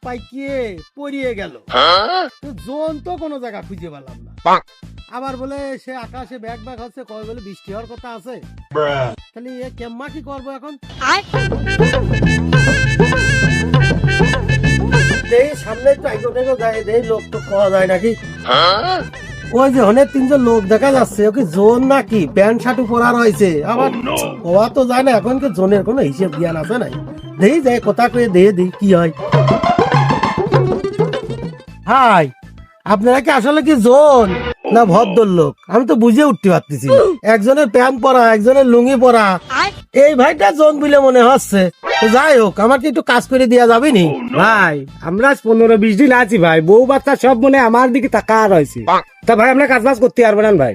পাইকিয়ে পড়িয়ে গেল। জোন তো কোনো জায়গা খুঁজে পেলাম না। আবার বলে সে আকাশে ব্যাগ ব্যাগ হচ্ছে, কয় বলে বৃষ্টি হওয়ার কথা আছে। তাহলে এ কেম্মা কি করবো এখন? সামনে একটু আইগো টেগো যায়, দেই লোক তো পাওয়া যায় নাকি। ওই যে অনেক তিনজন লোক দেখা যাচ্ছে, ওকে জোন নাকি প্যান্ট শার্ট পরা রয়েছে। আবার হওয়া তো যায় না, এখন কি জোনের কোনো হিসেব জ্ঞান আছে নাই। দেই যায় কথা কয়ে দিয়ে দিই কি হয়। হাই, আপনারা কি আসলে কি জোন না ভদ্রলোক? আমি তো বুঝে উঠতে পারতেছি। একজনের প্যান্ট পরা, একজনের লুঙ্গি পরা, এই ভাইটা জোন বলে মনে হচ্ছে। তো যাই হোক, আমার কি একটু কাজ করে দেওয়া যাবে নি? ভাই আমরা 15-20 দিন আছি ভাই, বউ বাচ্চা সব মনে আমার দিকে তাকা রয়েছে। তা ভাই আমরা কাজ বাজ করতে পারবো না ভাই।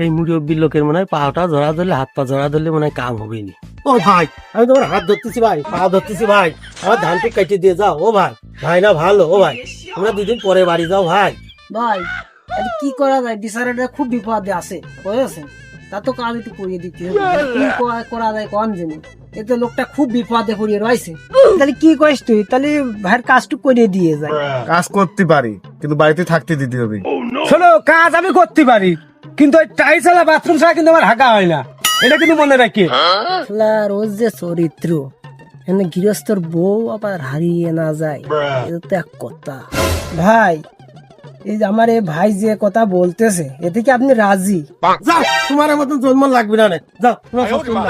এই মুরব্বী লোকের মনে হয় পাটা জড়া ধরলে, হাত পা জড়া ধরলে মনে হয় কাম হবে নি। ও ভাই, আমি তোমার হাত ধরতেছি ভাই, পা ধরতেছি ভাই, আমার ধানটি কেটে দিয়ে যাও। ও ভাই, ভাই না ভালো। ও ভাই, তোমরা দুদিন পরে বাড়ি যাও ভাই। ভাই আরে কি করা যায়, ডিসাইডার খুব বিপদে আছে বুঝেছেন। তা তো কাজ একটু করিয়ে দিতে হবে। কি করা যায় কোন জানি, এতে লোকটা খুব বিপদে পড়িয়ে রয়েছে। তাহলে কি করিস তুই? তাহলে ভাইয়ের কাজটুকু করিয়ে দিয়ে যায়। কাজ করতে পারি, কিন্তু বাড়িতে থাকতে দিতে হবে। শোনো, কাজ আমি করতে পারি, কিন্তু ওই টাইলস ওয়ালা বাথরুম ছাড়া কিন্তু আমার হাঁকা হয় না, এটা কিন্তু মনে রাখি। রোজ যে চরিত্র, এনে গৃহস্থর বউ আবার হারিয়ে না যায়, এটা তো এক কথা। ভাই এই যে আমার এই ভাই যে কথা বলতেছে, এতে কি আপনি রাজি? যাও, তোমার মতন জন্ম লাগবে না। যাও, তোমরা সব তোমরা।